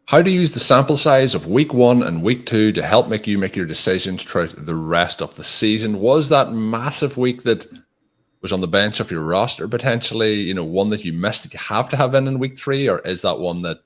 How to use the sample size of week 1 and week 2 to help make your decisions throughout the rest of the season. Was that massive week that was on the bench of your roster potentially, one that you missed that you have to have in week 3, or is that one that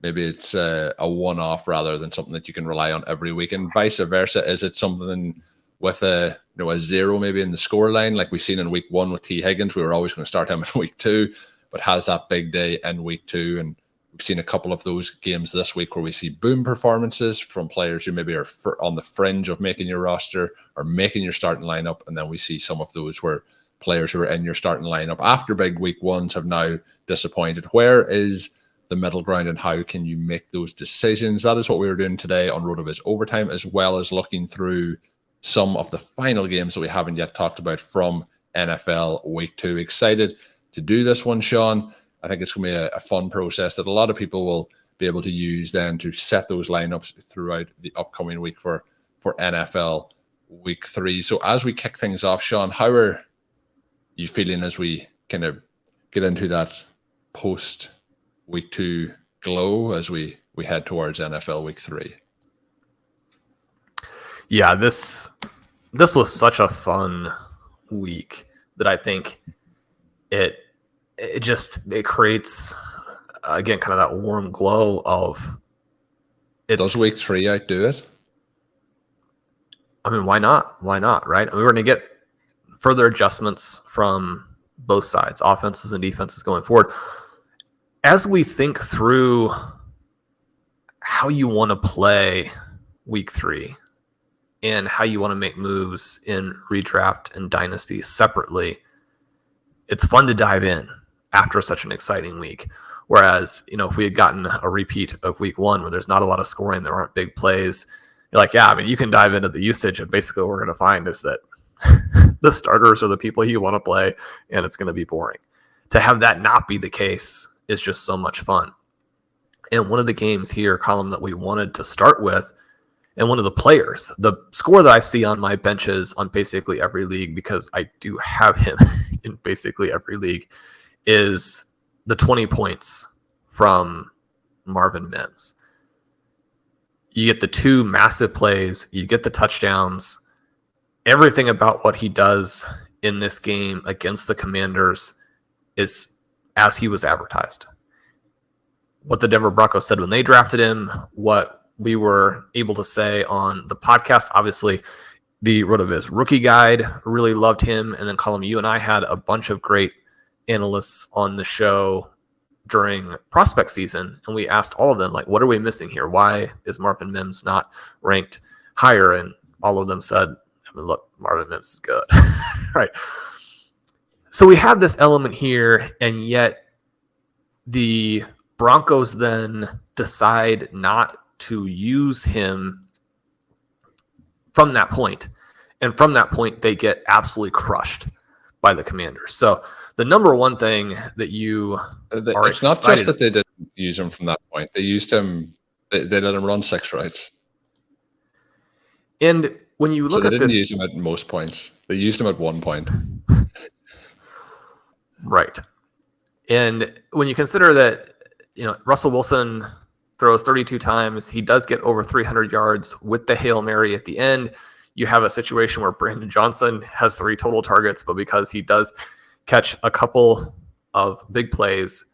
maybe it's a one-off rather than something that you can rely on every week, and vice versa? Is it something with a 0 maybe in the score line like we've seen in week 1 with T. Higgins? We were always going to start him in week 2, but has that big day in week 2, and we've seen a couple of those games this week where we see boom performances from players who maybe are on the fringe of making your roster or making your starting lineup, and then we see some of those where players who are in your starting lineup after big week 1s have now disappointed. Where is the middle ground, and how can you make those decisions? That is what we were doing today on RotoViz Overtime, as well as looking through some of the final games that we haven't yet talked about from NFL Week 2. Excited to do this one, Shawn. I think it's going to be a fun process that a lot of people will be able to use then to set those lineups throughout the upcoming week for NFL Week 3. So as we kick things off, Shawn, how are you feeling as we kind of get into that post Week 2 glow as we head towards NFL Week 3? Yeah, this was such a fun week that I think it creates, again, kind of that warm glow of it. Does week 3 outdo it? I mean, why not? Why not, right? I mean, we're going to get further adjustments from both sides, offenses and defenses going forward. As we think through how you want to play week 3 and how you want to make moves in redraft and dynasty separately, it's fun to dive in after such an exciting week. Whereas, if we had gotten a repeat of week 1 where there's not a lot of scoring, there aren't big plays, you're like, yeah, I mean, you can dive into the usage, and basically what we're going to find is that the starters are the people you want to play, and it's going to be boring. To have that not be the case is just so much fun. And one of the games here, Colm, that we wanted to start with, and one of the players, the score that I see on my benches on basically every league, because I do have him in basically every league, is the 20 points from Marvin Mims. You get the 2 massive plays, you get the touchdowns, everything about what he does in this game against the Commanders is as he was advertised. What the Denver Broncos said when they drafted him, what we were able to say on the podcast, obviously the RotoViz rookie guide really loved him. And then Colm, you and I had a bunch of great analysts on the show during prospect season, and we asked all of them, like, what are we missing here? Why is Marvin Mims not ranked higher? And all of them said, I mean, look, Marvin Mims is good. Right. So we have this element here, and yet the Broncos then decide not to use him from that point. And from that point, they get absolutely crushed by the Commanders. So the number one thing that you are it's not just that they didn't use him from that point. They used him. They let him run 6 routes. And when you look at this, they didn't use him at most points. They used him at 1 point. Right. And when you consider that, Russell Wilson throws 32 times, he does get over 300 yards with the Hail Mary at the end. You have a situation where Brandon Johnson has 3 total targets, but because he does catch a couple of big plays,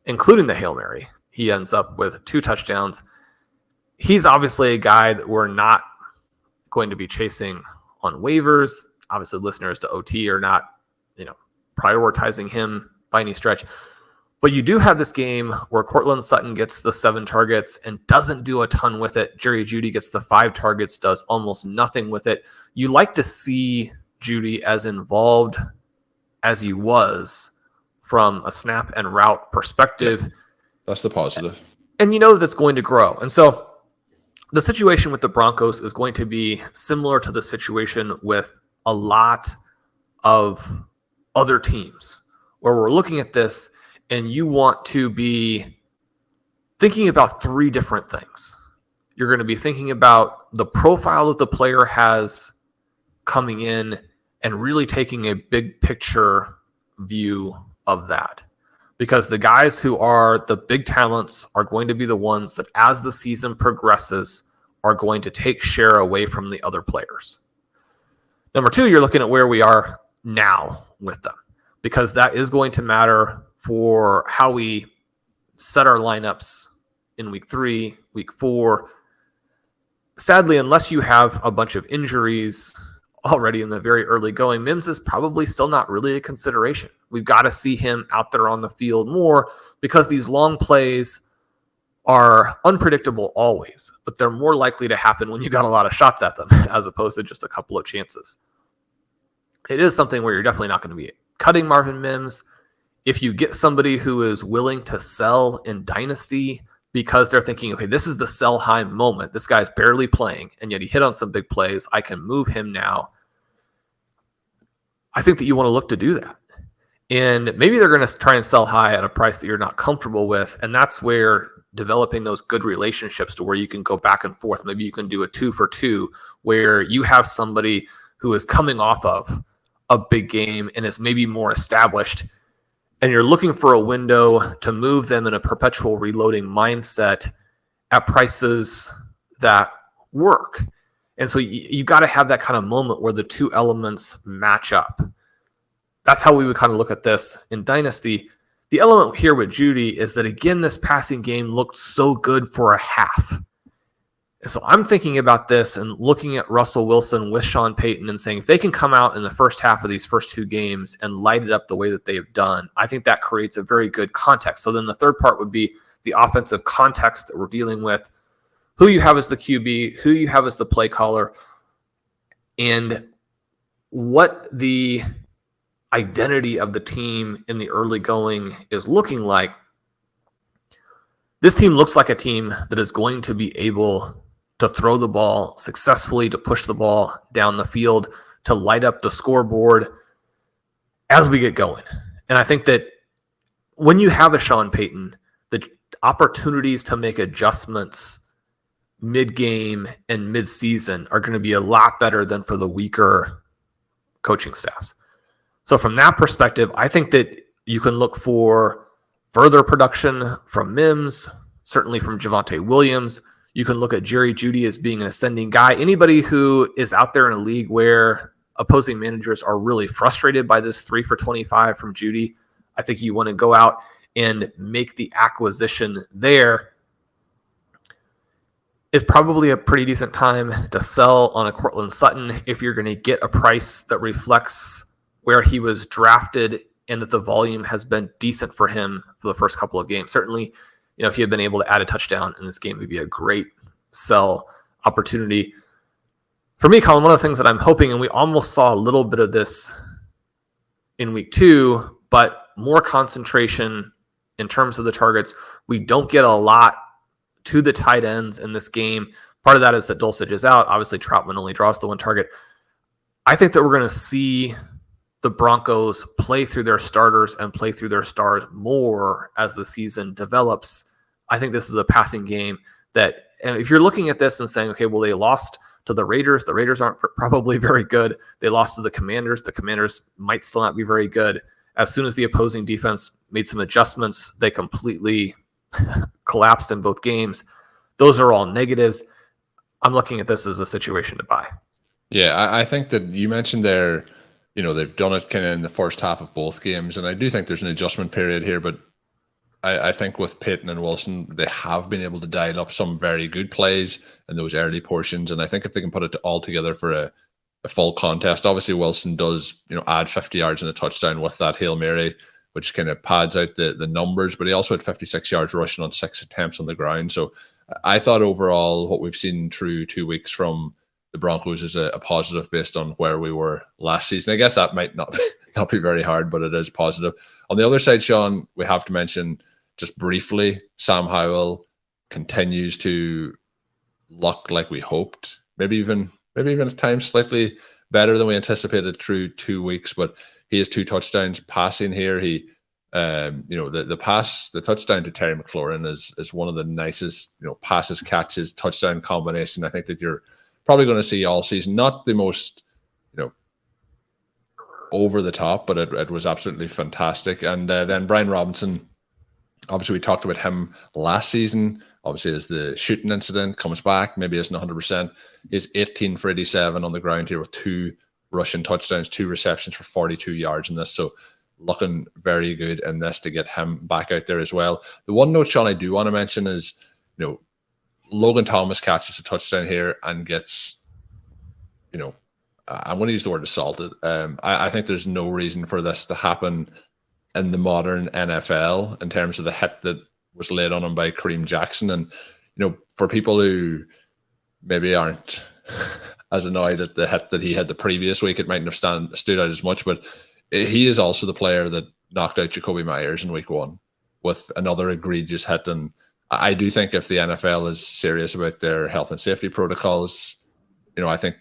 including the Hail Mary, he ends up with 2 touchdowns. He's obviously a guy that we're not going to be chasing on waivers. Obviously, listeners to OT are not, prioritizing him by any stretch. But you do have this game where Cortland Sutton gets the 7 targets and doesn't do a ton with it. Jerry Jeudy gets the 5 targets, does almost nothing with it. You like to see Jeudy as involved as he was from a snap and route perspective. Yeah, that's the positive. And you know that it's going to grow. And so the situation with the Broncos is going to be similar to the situation with a lot of other teams where we're looking at this and you want to be thinking about 3 different things. You're going to be thinking about the profile that the player has coming in and really taking a big picture view of that. because the guys who are the big talents are going to be the ones that, as the season progresses, are going to take share away from the other players. Number two, you're looking at where we are now with them, because that is going to matter for how we set our lineups in week 3, week 4. Sadly, unless you have a bunch of injuries already in the very early going, Mims is probably still not really a consideration. We've got to see him out there on the field more, because these long plays are unpredictable always, but they're more likely to happen when you got a lot of shots at them as opposed to just a couple of chances. It is something where you're definitely not going to be cutting Marvin Mims. If you get somebody who is willing to sell in Dynasty because they're thinking, okay, this is the sell high moment. This guy's barely playing, and yet he hit on some big plays. I can move him now. I think that you want to look to do that. And maybe they're going to try and sell high at a price that you're not comfortable with. And that's where developing those good relationships to where you can go back and forth. Maybe you can do a 2 for 2 where you have somebody who is coming off of a big game and is maybe more established, and you're looking for a window to move them in a perpetual reloading mindset at prices that work. And so you got to have that kind of moment where the two elements match up. That's how we would kind of look at this in Dynasty. The element here with Jeudy is that, again, this passing game looked so good for a half. And so I'm thinking about this and looking at Russell Wilson with Sean Payton and saying, if they can come out in the first half of these first 2 games and light it up the way that they have done, I think that creates a very good context. So then the third part would be the offensive context that we're dealing with, who you have as the QB, who you have as the play caller, and what the identity of the team in the early going is looking like. This team looks like a team that is going to be able to throw the ball successfully, to push the ball down the field, to light up the scoreboard as we get going. And I think that when you have a Sean Payton, the opportunities to make adjustments mid-game and mid-season are going to be a lot better than for the weaker coaching staffs. So from that perspective, I think that you can look for further production from Mims, certainly from Javonte Williams. You can look at Jerry Jeudy as being an ascending guy. Anybody who is out there in a league where opposing managers are really frustrated by this 3 for 25 from Jeudy, I think you want to go out and make the acquisition there. It's probably a pretty decent time to sell on a Courtland Sutton if you're going to get a price that reflects where he was drafted and that the volume has been decent for him for the first couple of games. Certainly, if he had been able to add a touchdown in this game, it would be a great sell opportunity. For me, Colm, one of the things that I'm hoping, and we almost saw a little bit of this in week 2, but more concentration in terms of the targets. We don't get a lot to the tight ends in this game. Part of that is that Dulcich is out. Obviously, Troutman only draws the 1 target. I think that we're going to see the Broncos play through their starters and play through their stars more as the season develops. I think this is a passing game that, and if you're looking at this and saying, okay, well, they lost to the Raiders aren't probably very good. They lost to the Commanders might still not be very good. As soon as the opposing defense made some adjustments, they completely collapsed in both games. Those are all negatives. I'm looking at this as a situation to buy. Yeah, I think that you mentioned there, they've done it kind of in the first half of both games, and I do think there's an adjustment period here, but I think with Payton and Wilson, they have been able to dial up some very good plays in those early portions, and I think if they can put it all together for a full contest, obviously Wilson does, add 50 yards and a touchdown with that Hail Mary, which kind of pads out the numbers, but he also had 56 yards rushing on 6 attempts on the ground. So I thought overall what we've seen through 2 weeks from the Broncos is a positive based on where we were last season. I guess that might not be very hard, but it is positive. On the other side, Shawn, we have to mention just briefly, Sam Howell continues to look like we hoped. Maybe even at times slightly better than we anticipated through 2 weeks, but he has 2 touchdowns passing here. He, the touchdown to Terry McLaurin is one of the nicest, passes, catches, touchdown combination I think that you're probably going to see all season. Not the most, over the top, but it was absolutely fantastic. And then Brian Robinson Obviously, we talked about him last season. Obviously, as the shooting incident comes back, maybe isn't 100%. He's 18 for 87 on the ground here with 2 rushing touchdowns, 2 receptions for 42 yards in this. So looking very good in this to get him back out there as well. The one note, Shawn, I do want to mention is, Logan Thomas catches a touchdown here and gets, I'm going to use the word assaulted. I think there's no reason for this to happen in the modern NFL in terms of the hit that was laid on him by Kareem Jackson. And, for people who maybe aren't as annoyed at the hit that he had the previous week, it mightn't have stood out as much, but he is also the player that knocked out Jacoby Myers in week 1 with another egregious hit. And I do think if the NFL is serious about their health and safety protocols, I think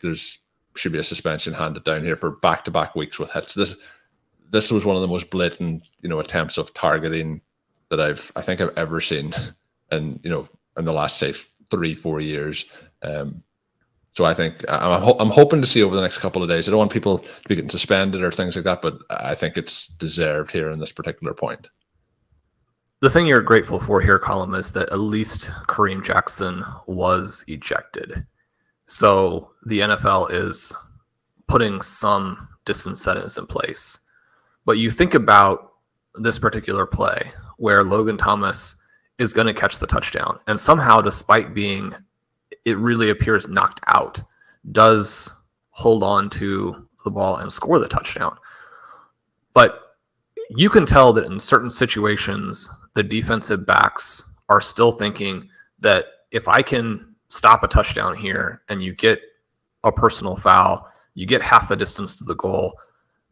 should be a suspension handed down here for back-to-back weeks with hits. This was one of the most blatant, attempts of targeting that I think I've ever seen, in the last, say, 3-4 years. So I think I'm hoping to see over the next couple of days. I don't want people to be getting suspended or things like that, but I think it's deserved here in this particular point. The thing you're grateful for here, Colm, is that at least Kareem Jackson was ejected. So the NFL is putting some disincentives in place. But you think about this particular play where Logan Thomas is going to catch the touchdown, and somehow, despite being, it really appears knocked out, does hold on to the ball and score the touchdown. But you can tell that in certain situations, the defensive backs are still thinking that if I can stop a touchdown here and you get a personal foul, you get half the distance to the goal,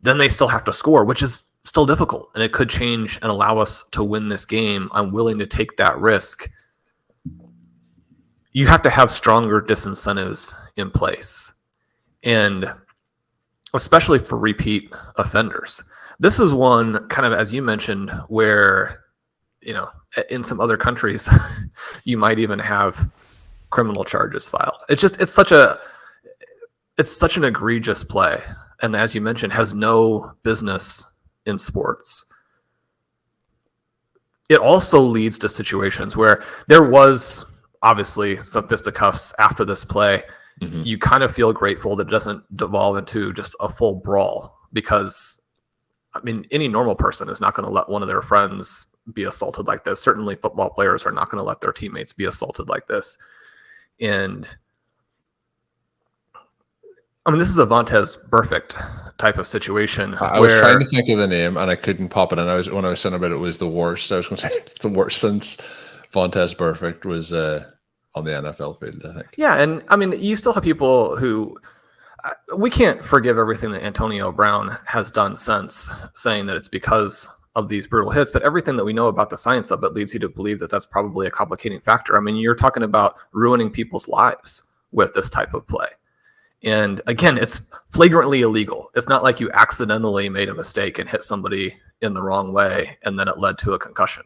then they still have to score, which is still difficult. And it could change and allow us to win this game. I'm willing to take that risk. You have to have stronger disincentives in place. And especially for repeat offenders. This is one, kind of, as you mentioned, where, in some other countries, you might even have criminal charges filed. It's such an egregious play. And as you mentioned, has no business in sports. It also leads to situations where there was obviously some fisticuffs after this play. Mm-hmm. You kind of feel grateful that it doesn't devolve into just a full brawl, because any normal person is not going to let one of their friends be assaulted like this. Certainly football players are not going to let their teammates be assaulted like this. And this is a Vontaze Burfict type of situation. I was trying to think of the name and I couldn't pop it in. When I was saying about it was the worst. I was going to say it's the worst since Vontaze Burfict was on the NFL field, I think. Yeah, and you still have people who we can't forgive everything that Antonio Brown has done since, saying that it's because of these brutal hits, but everything that we know about the science of it leads you to believe that that's probably a complicating factor. You're talking about ruining people's lives with this type of play. And again, it's flagrantly illegal. It's not like you accidentally made a mistake and hit somebody in the wrong way and then it led to a concussion,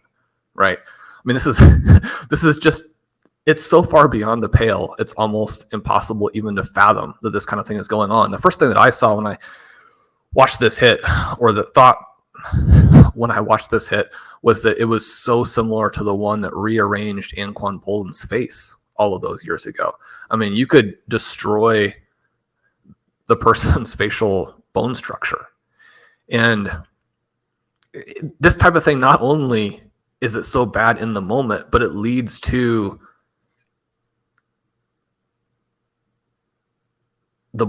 right? This is just, it's so far beyond the pale. It's almost impossible even to fathom that this kind of thing is going on. The first thing that I saw when I watched this hit, or the thought when I watched this hit, was that it was so similar to the one that rearranged Anquan Boldin's face all of those years ago. You could destroy the person's facial bone structure. And this type of thing, not only is it so bad in the moment, but it leads to the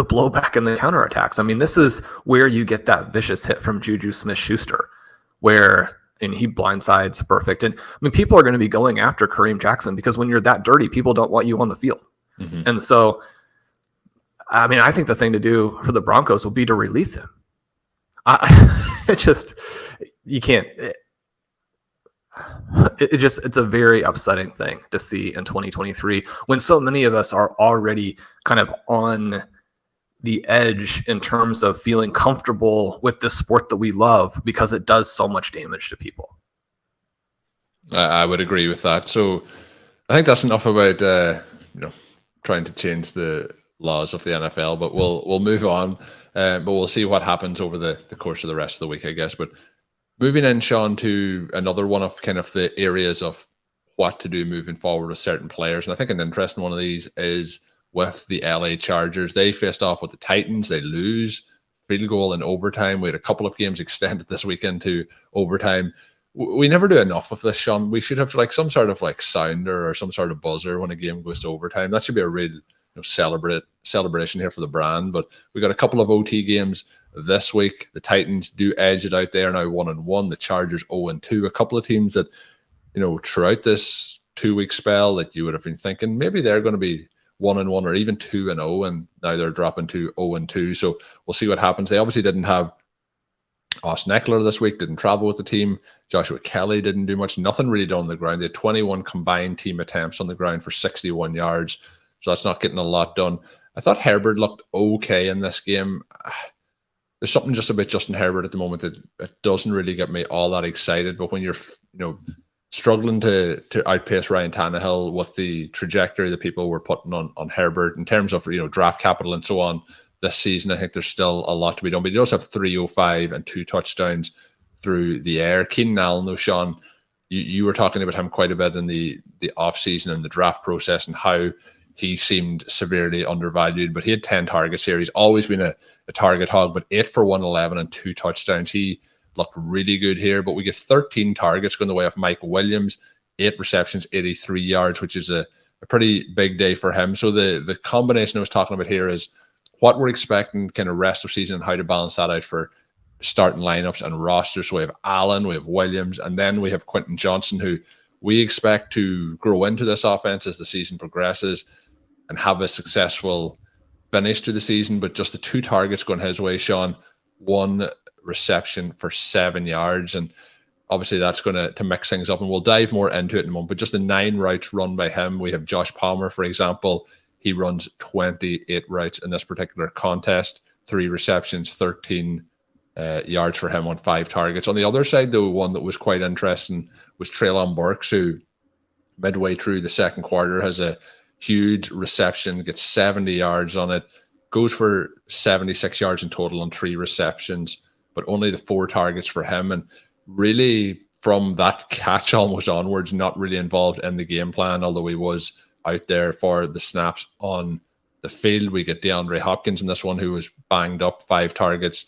blowback and the counterattacks. This is where you get that vicious hit from Juju Smith-Schuster, where he blindsides Burfict. And people are going to be going after Kareem Jackson because when you're that dirty, people don't want you on the field. Mm-hmm. And so, I think the thing to do for the Broncos will be to release him. You can't. It's a very upsetting thing to see in 2023 when so many of us are already kind of on the edge in terms of feeling comfortable with this sport that we love because it does so much damage to people. I would agree with that. So I think that's enough about trying to change the laws of the NFL, but we'll move on. But we'll see what happens over the course of the rest of the week, I guess. But Moving in, Shawn, to another one of kind of the areas of what to do moving forward with certain players. And I think an interesting one of these is with the LA Chargers. They faced off with the Titans. They lose, field goal in overtime. We had a couple of games extended this weekend to overtime. We never do enough of this, Shawn. We should have like some sort of like sounder or some sort of buzzer when a game goes to overtime. That should be a real celebration here for the brand. But we got a couple of OT games this week. The Titans do edge it out there now, 1-1. The Chargers 0-2. A couple of teams that, throughout this 2-week spell that you would have been thinking maybe they're going to be 1-1 or even 2-0, and now they're dropping to 0-2. So we'll see what happens. They obviously didn't have Austin Eckler this week, didn't travel with the team. Joshua Kelly didn't do much, nothing really done on the ground. They had 21 combined team attempts on the ground for 61 yards. So that's not getting a lot done. I thought Herbert looked okay in this game. There's something just about Justin Herbert at the moment that it doesn't really get me all that excited. But when you're, struggling to outpace Ryan Tannehill with the trajectory that people were putting on Herbert in terms of, draft capital and so on this season, I think there's still a lot to be done. But he does have 305 and 2 touchdowns through the air. Keenan Allen, though, Shawn, you were talking about him quite a bit in the offseason and the draft process and how he seemed severely undervalued, but he had 10 targets here. He's always been a target hog, but 8 for 111 and 2 touchdowns. He looked really good here, but we get 13 targets going the way of Mike Williams, 8 receptions, 83 yards, which is a pretty big day for him. So the combination I was talking about here is what we're expecting kind of rest of season and how to balance that out for starting lineups and rosters. So we have Allen, we have Williams, and then we have Quinten Johnson, who we expect to grow into this offense as the season progresses and have a successful finish to the season. But just the 2 targets going his way, Shawn, 1 reception for 7 yards. And obviously that's going to mix things up, and we'll dive more into it in a moment. But just the 9 routes run by him. We have Josh Palmer, for example. He runs 28 routes in this particular contest, 3 receptions, 13 yards for him on 5 targets. On the other side, though, one that was quite interesting was Treylon Burkes, who midway through the second quarter has a huge reception, gets 70 yards on it, goes for 76 yards in total on 3 receptions, but only the 4 targets for him. And really from that catch almost onwards, not really involved in the game plan, although he was out there for the snaps on the field. We get DeAndre Hopkins in this one, who was banged up, 5 targets,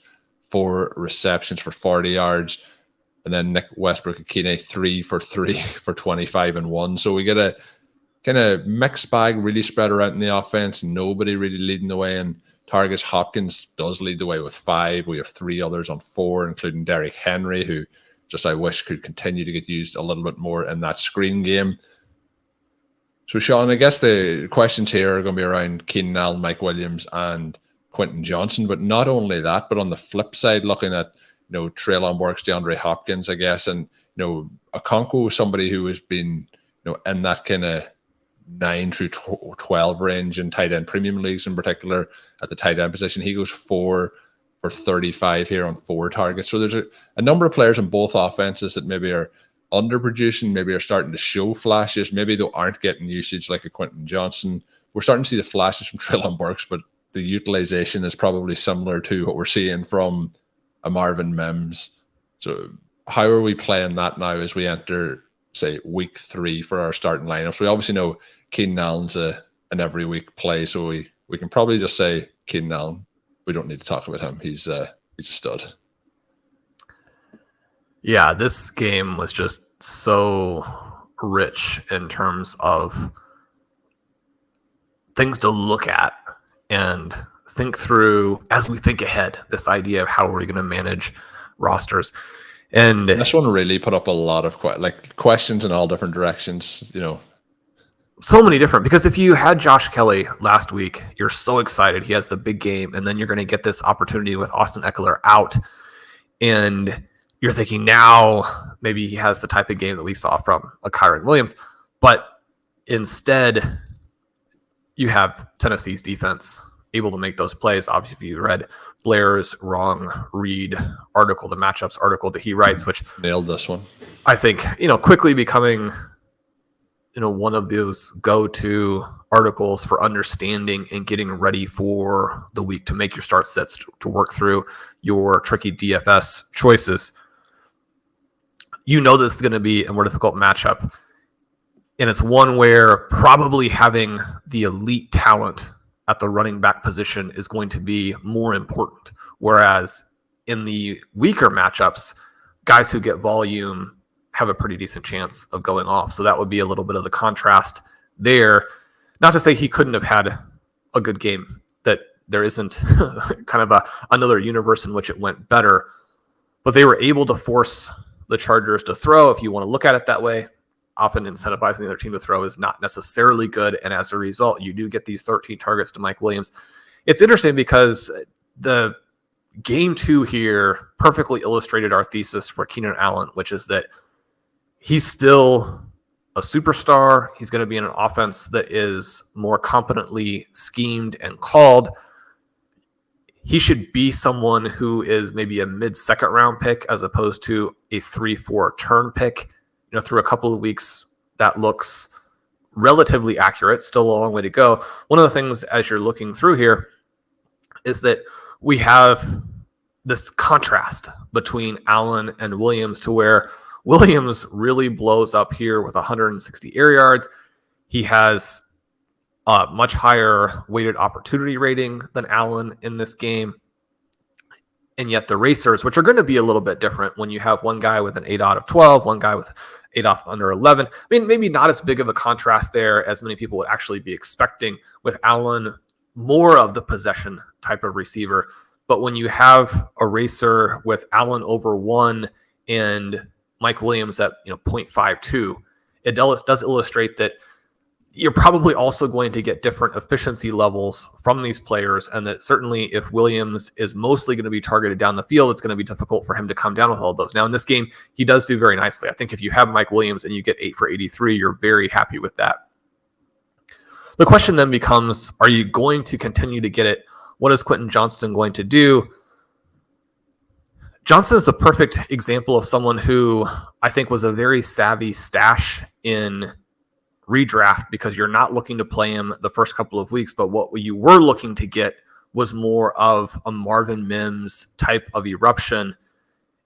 4 receptions for 40 yards. And then Nick Westbrook-Ikine, 3 for 3 for 25 and 1. So we get a kind of mixed bag, really spread around in the offense. Nobody really leading the way in targets. Hopkins does lead the way with 5. We have 3 others on 4, including Derrick Henry, who just I wish could continue to get used a little bit more in that screen game. So, Shawn, I guess the questions here are going to be around Keenan Allen, Mike Williams, and Quinten Johnson. But not only that, but on the flip side, looking at Treylon Burkes, DeAndre Hopkins, I guess, and Okonkwo, somebody who has been in that kind of 9 through 12 range in tight end premium leagues, in particular at the tight end position. He goes 4 for 35 here on 4 targets. So there's a number of players in both offenses that maybe are underproducing, maybe are starting to show flashes, maybe they aren't getting usage like a Quinten Johnson. We're starting to see the flashes from Treylon Burkes, but the utilization is probably similar to what we're seeing from a Marvin Mims. So how are we playing that now as we enter, say, week 3 for our starting lineups? We obviously know Keenan Allen's an every week play, so we can probably just say Keenan Allen. We don't need to talk about him. He's a stud. Yeah, this game was just so rich in terms of things to look at and think through as we think ahead, this idea of how are we going to manage rosters. And this one really put up a lot of questions in all different directions, So many different, because if you had Josh Kelly last week, you're so excited. He has the big game, and then you're going to get this opportunity with Austin Eckler out. And you're thinking now maybe he has the type of game that we saw from a Kyren Williams. But instead, you have Tennessee's defense able to make those plays. Obviously, if you read Blair's wrong read article, the matchups article that he writes, which nailed this one. I think, quickly becoming, one of those go-to articles for understanding and getting ready for the week to make your start sets to work through your tricky DFS choices. you know this is going to be a more difficult matchup. And it's one where probably having the elite talent at the running back position is going to be more important. Whereas in the weaker matchups, guys who get volume have a pretty decent chance of going off. So that would be a little bit of the contrast there. Not to say he couldn't have had a good game, that there isn't kind of another universe in which it went better, but they were able to force the Chargers to throw, if you want to look at it that way. Often incentivizing the other team to throw is not necessarily good, and as a result, you do get these 13 targets to Mike Williams. It's interesting because the game 2 here perfectly illustrated our thesis for Keenan Allen, which is that he's still a superstar. He's going to be in an offense that is more competently schemed and called. He should be someone who is maybe a mid-second round pick as opposed to a 3-4 turn pick. Through a couple of weeks, that looks relatively accurate. Still a long way to go. One of the things as you're looking through here is that we have this contrast between Allen and Williams, to where Williams really blows up here with 160 air yards. He has a much higher weighted opportunity rating than Allen in this game. And yet the racers, which are going to be a little bit different when you have one guy with an 8 out of 12, one guy with 8 off under 11. I mean, maybe not as big of a contrast there as many people would actually be expecting, with Allen more of the possession type of receiver. But when you have a racer with Allen over 1 and Mike Williams at 0.52, it does illustrate that you're probably also going to get different efficiency levels from these players, and that certainly if Williams is mostly going to be targeted down the field, it's going to be difficult for him to come down with all of those. Now, in this game, he does do very nicely. I think if you have Mike Williams and you get 8 for 83, you're very happy with that. The question then becomes, are you going to continue to get it? What is Quinten Johnson going to do? Johnson is the perfect example of someone who I think was a very savvy stash in redraft, because you're not looking to play him the first couple of weeks, but what you were looking to get was more of a Marvin Mims type of eruption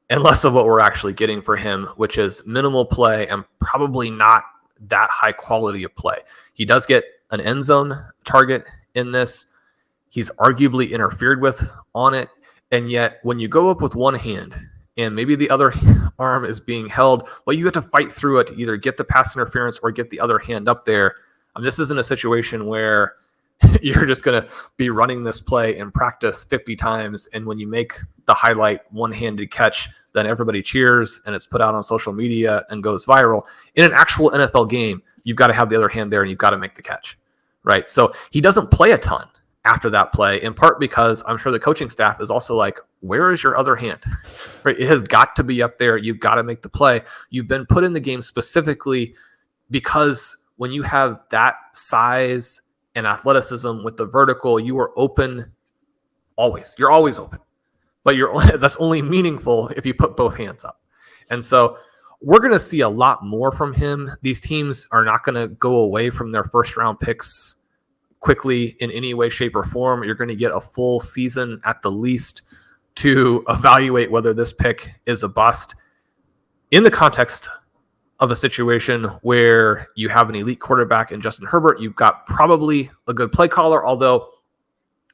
and less of what we're actually getting for him, which is minimal play and probably not that high quality of play. He does get an end zone target in this. He's arguably interfered with on it. And yet when you go up with one hand and maybe the other arm is being held, well, you have to fight through it to either get the pass interference or get the other hand up there. This isn't a situation where you're just going to be running this play in practice 50 times, and when you make the highlight one-handed catch, then everybody cheers and it's put out on social media and goes viral. In an actual NFL game, you've got to have the other hand there and you've got to make the catch, right? So he doesn't play a ton after that play, in part because I'm sure the coaching staff is also like, where is your other hand? Right? It has got to be up there. You've got to make the play. You've been put in the game specifically because when you have that size and athleticism with the vertical, you are open always. You're always open. But that's only meaningful if you put both hands up. And so we're going to see a lot more from him. These teams are not going to go away from their first round picks quickly in any way, shape, or form. You're going to get a full season at the least to evaluate whether this pick is a bust. In the context of a situation where you have an elite quarterback in Justin Herbert, you've got probably a good play caller, although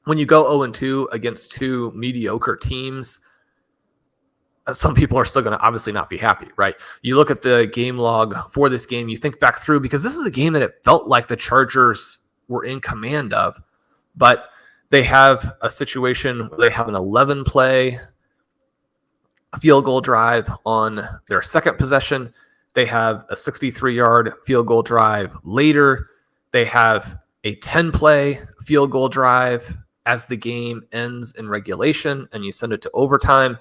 when you go 0-2 against 2 mediocre teams, some people are still going to obviously not be happy, right? You look at the game log for this game, you think back through, because this is a game that it felt like the Chargers were in command of, but they have a situation where they have an 11-play field goal drive on their second possession. They have a 63-yard field goal drive later. They have a 10-play field goal drive as the game ends in regulation and you send it to overtime.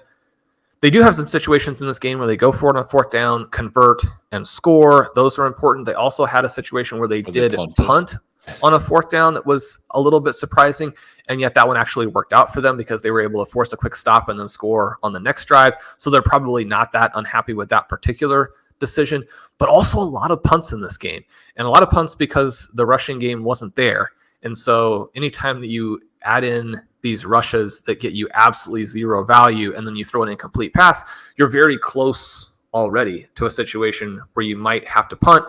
They do have some situations in this game where they go for it on 4th down, convert, and score. Those are important. They also had a situation where they did punt on a 4th down that was a little bit surprising, and yet that one actually worked out for them because they were able to force a quick stop and then score on the next drive. So they're probably not that unhappy with that particular decision, but also a lot of punts in this game, and a lot of punts because the rushing game wasn't there. And so anytime that you add in these rushes that get you absolutely zero value and then you throw an incomplete pass, you're very close already to a situation where you might have to punt.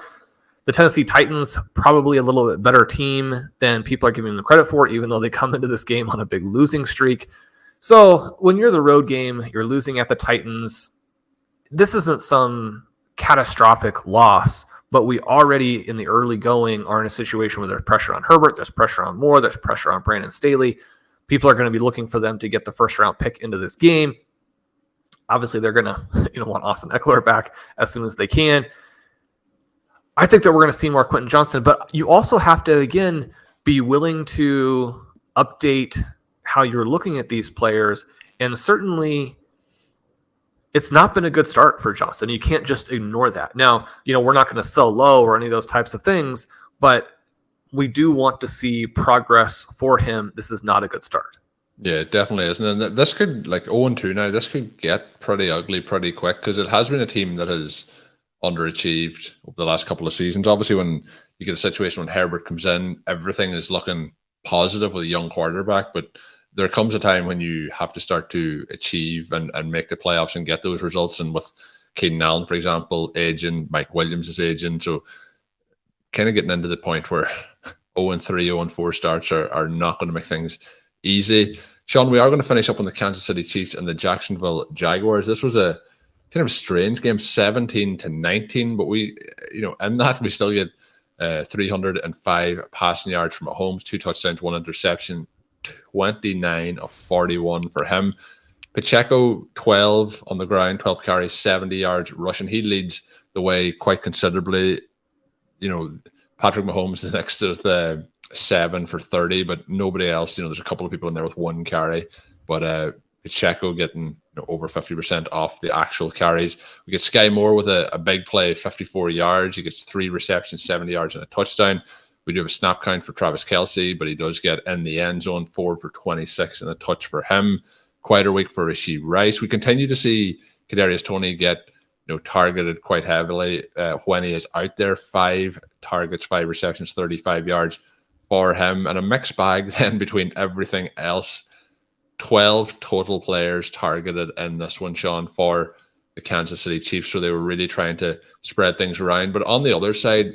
The Tennessee Titans, probably a little bit better team than people are giving them credit for, even though they come into this game on a big losing streak. So when you're the road game, you're losing at the Titans. This isn't some catastrophic loss, but we already in the early going are in a situation where there's pressure on Herbert, there's pressure on Moore, there's pressure on Brandon Staley. People are going to be looking for them to get the first round pick into this game. Obviously, they're going to want Austin Eckler back as soon as they can. I think that we're going to see more Quinten Johnson, but you also have to, again, be willing to update how you're looking at these players. And certainly, it's not been a good start for Johnson. You can't just ignore that. Now, we're not going to sell low or any of those types of things, but we do want to see progress for him. This is not a good start. Yeah, it definitely isn't. And this could, 0-2 now, this could get pretty ugly pretty quick because it has been a team that has underachieved over the last couple of seasons. Obviously, when you get a situation when Herbert comes in, everything is looking positive with a young quarterback, but there comes a time when you have to start to achieve and make the playoffs and get those results. And with Keenan Allen, for example, aging, Mike Williams is aging, so kind of getting into the point where 0-3, 0-4 starts are not going to make things easy. Shawn, we are going to finish up on the Kansas City Chiefs and the Jacksonville Jaguars. This was a kind of a strange game, 17-19, but we, in that we still get 305 passing yards from Mahomes, 2 touchdowns, 1 interception, 29 of 41 for him. Pacheco, 12 on the ground, 12 carries, 70 yards rushing. He leads the way quite considerably. Patrick Mahomes is next to the 7 for 30, but nobody else. There's a couple of people in there with 1 carry, but Pacheco getting over 50% off the actual carries. We get Sky Moore with a big play, 54 yards. He gets 3 receptions, 70 yards, and a touchdown. We do have a snap count for Travis Kelce, but he does get in the end zone, 4 for 26 and a touch for him. Quite a week for Rashee Rice. We continue to see Kadarius Toney get targeted quite heavily when he is out there. 5 targets, 5 receptions, 35 yards for him, and a mixed bag then between everything else. 12 total players targeted in this one, Shawn, for the Kansas City Chiefs. So they were really trying to spread things around. But on the other side,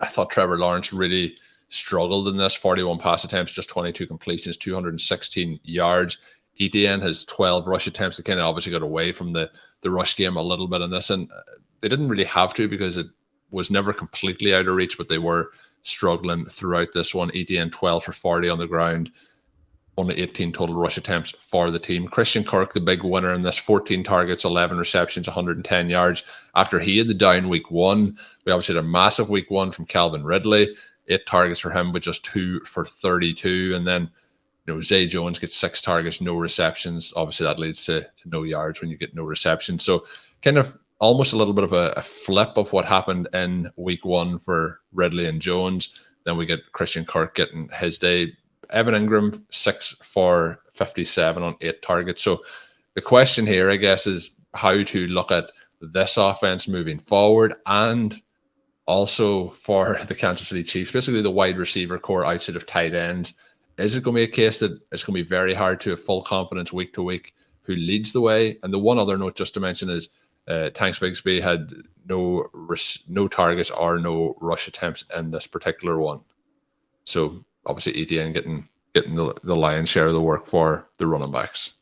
I thought Trevor Lawrence really struggled in this. 41 pass attempts, just 22 completions, 216 yards. Etienne has 12 rush attempts. They kind of obviously got away from the rush game a little bit in this. And they didn't really have to because it was never completely out of reach, but they were struggling throughout this one. Etienne, 12 for 40 on the ground. Only 18 total rush attempts for the team. Christian Kirk, the big winner in this, 14 targets, 11 receptions, 110 yards. After he had the down week 1, we obviously had a massive week 1 from Calvin Ridley. 8 targets for him, but just 2 for 32. And then, Zay Jones gets 6 targets, no receptions. Obviously, that leads to no yards when you get no receptions. So kind of almost a little bit of a flip of what happened in week 1 for Ridley and Jones. Then we get Christian Kirk getting his day. Evan Ingram, 6 for 57 on 8 targets. So the question here, I guess, is how to look at this offense moving forward, and also for the Kansas City Chiefs, basically the wide receiver core outside of tight ends. Is it going to be a case that it's going to be very hard to have full confidence week to week who leads the way? And the one other note just to mention is Tanks Bigsby had no targets or no rush attempts in this particular one. So obviously Etienne getting the lion's share of the work for the running backs.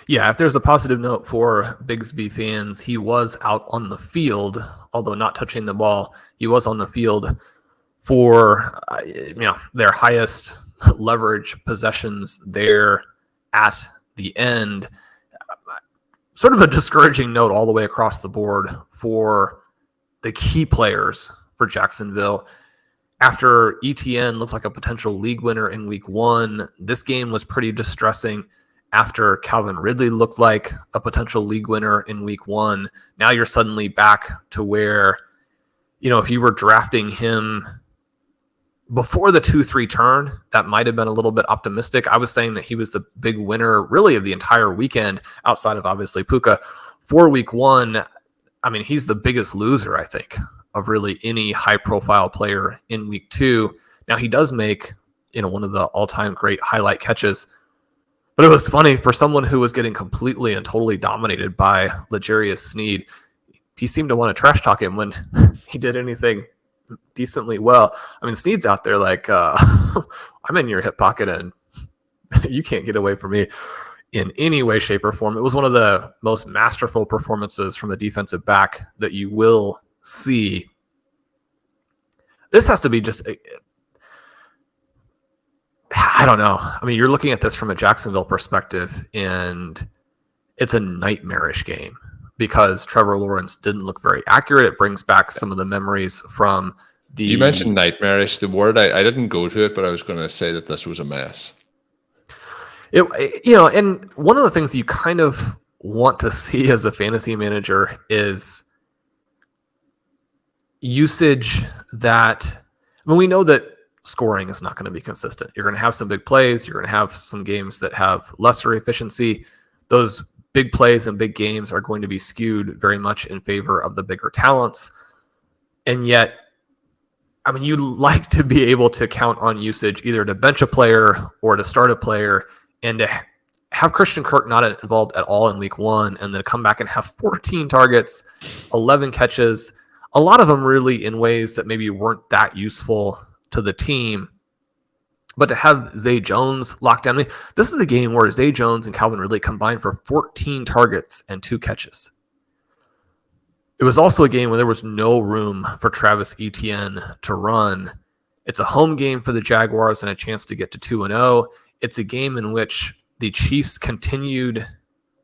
Yeah, if there's a positive note for Bigsby fans, he was out on the field, although not touching the ball. He was on the field for their highest leverage possessions there at the end. Sort of a discouraging note all the way across the board for the key players for Jacksonville. After Etienne looked like a potential league winner in week 1, this game was pretty distressing. After Calvin Ridley looked like a potential league winner in week 1, now you're suddenly back to where, if you were drafting him before the 2-3 turn, that might have been a little bit optimistic. I was saying that he was the big winner really of the entire weekend outside of obviously Puka. For week 1, he's the biggest loser, I think, of really any high-profile player in week 2. Now, he does make, one of the all-time great highlight catches. But it was funny for someone who was getting completely and totally dominated by L'Jarius Sneed. He seemed to want to trash talk him when he did anything decently well. I mean, Sneed's out there like, I'm in your hip pocket and you can't get away from me in any way, shape, or form. It was one of the most masterful performances from a defensive back that you will see. This has to be just, I don't know. I mean, you're looking at this from a Jacksonville perspective, and it's a nightmarish game because Trevor Lawrence didn't look very accurate. It brings back some of the memories from the... You mentioned nightmarish. The word, I didn't go to it, but I was going to say that this was a mess. And one of the things you kind of want to see as a fantasy manager is usage that, I mean, we know that scoring is not going to be consistent. You're going to have some big plays. You're going to have some games that have lesser efficiency. Those big plays and big games are going to be skewed very much in favor of the bigger talents. And yet, I mean, you like to be able to count on usage either to bench a player or to start a player, and to have Christian Kirk not involved at all in week one, and then come back and have 14 targets, 11 catches, a lot of them really in ways that maybe weren't that useful to the team. But to have Zay Jones locked down, I mean, this is a game where Zay Jones and Calvin Ridley combined for 14 targets and 2 catches. It was also a game where there was no room for Travis Etienne to run. It's a home game for the Jaguars and a chance to get to 2-0. It's a game in which the Chiefs continued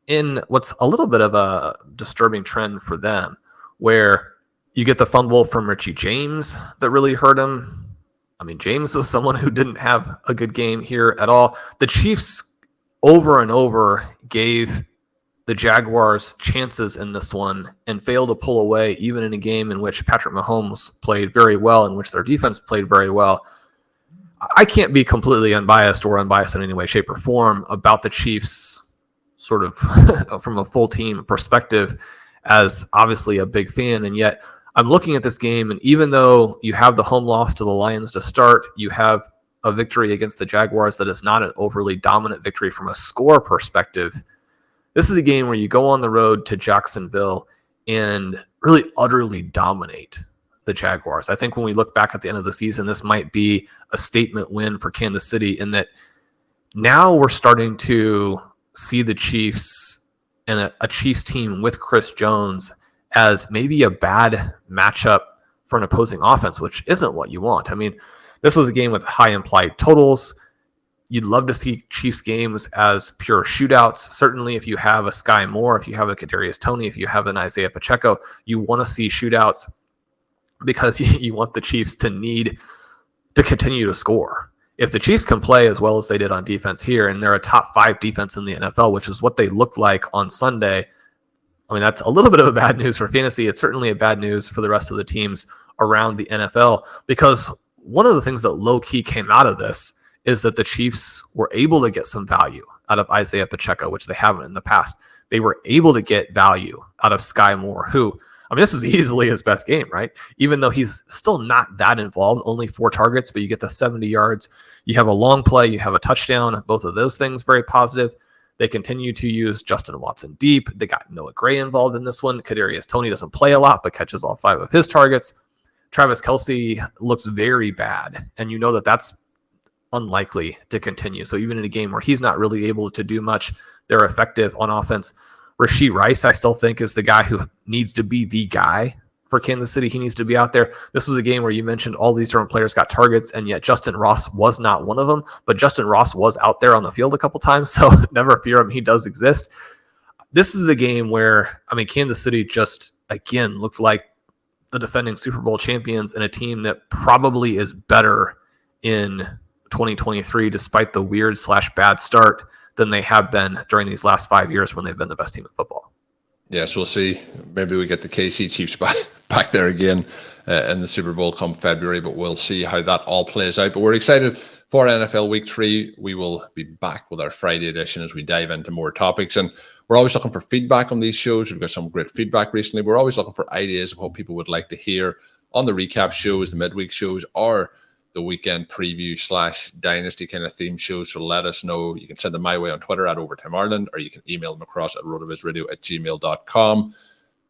in what's a little bit of a disturbing trend for them, where you get the fumble from Richie James that really hurt him. I mean, James was someone who didn't have a good game here at all. The Chiefs over and over gave the Jaguars chances in this one and failed to pull away, even in a game in which Patrick Mahomes played very well, in which their defense played very well. I can't be completely unbiased in any way, shape, or form about the Chiefs sort of from a full team perspective, as obviously a big fan. And yet I'm looking at this game, and even though you have the home loss to the Lions to start, you have a victory against the Jaguars that is not an overly dominant victory from a score perspective. This is a game where you go on the road to Jacksonville and really utterly dominate the Jaguars. I think when we look back at the end of the season, this might be a statement win for Kansas City, in that now we're starting to see the Chiefs and a Chiefs team with Chris Jones as maybe a bad matchup for an opposing offense, which isn't what you want. I mean, this was a game with high implied totals. You'd love to see Chiefs games as pure shootouts. Certainly if you have a Sky Moore, if you have a Kadarius Toney, if you have an Isaiah Pacheco, you want to see shootouts because you want the Chiefs to need to continue to score. If the Chiefs can play as well as they did on defense here, and they're a top 5 defense in the NFL, which is what they looked like on Sunday, I mean, that's a little bit of a bad news for fantasy. It's certainly a bad news for the rest of the teams around the NFL, because one of the things that low-key came out of this is that the Chiefs were able to get some value out of Isaiah Pacheco, which they haven't in the past. They were able to get value out of Sky Moore, who, I mean, this was easily his best game, right? Even though he's still not that involved, only 4 targets, but you get the 70 yards. You have a long play, you have a touchdown, both of those things very positive. They continue to use Justin Watson deep. They got Noah Gray involved in this one. Kadarius Toney doesn't play a lot, but catches all 5 of his targets. Travis Kelce looks very bad, and you know that that's unlikely to continue. So even in a game where he's not really able to do much, they're effective on offense. Rashee Rice, I still think, is the guy who needs to be the guy for Kansas City. He needs to be out there. This was a game where you mentioned all these different players got targets, and yet Justin Ross was not one of them. But Justin Ross was out there on the field a couple times, so never fear him. He does exist. This is a game where, I mean, Kansas City just, again, looked like the defending Super Bowl champions and a team that probably is better in 2023, despite the weird/bad start, than they have been during these last 5 years when they've been the best team in football. Yes, we'll see. Maybe we get the KC Chiefs back there again in the Super Bowl come February, but we'll see how that all plays out. But we're excited for NFL Week 3. We will be back with our Friday edition as we dive into more topics. And we're always looking for feedback on these shows. We've got some great feedback recently. We're always looking for ideas of what people would like to hear on the recap shows, the midweek shows, or the weekend preview / dynasty kind of theme shows. So let us know. You can send them my way on Twitter at Overtime Ireland, or you can email them across at rotovizradio@gmail.com.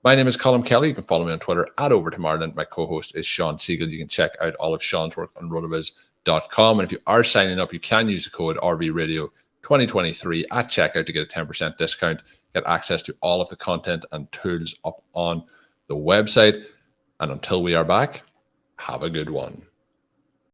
My name is Colm Kelly. You can follow me on Twitter at Overtime Ireland. My co-host is Shawn Siegele. You can check out all of Shawn's work on rotoviz.com. And if you are signing up, you can use the code RVRadio2023 at checkout to get a 10% discount, get access to all of the content and tools up on the website. And until we are back, have a good one.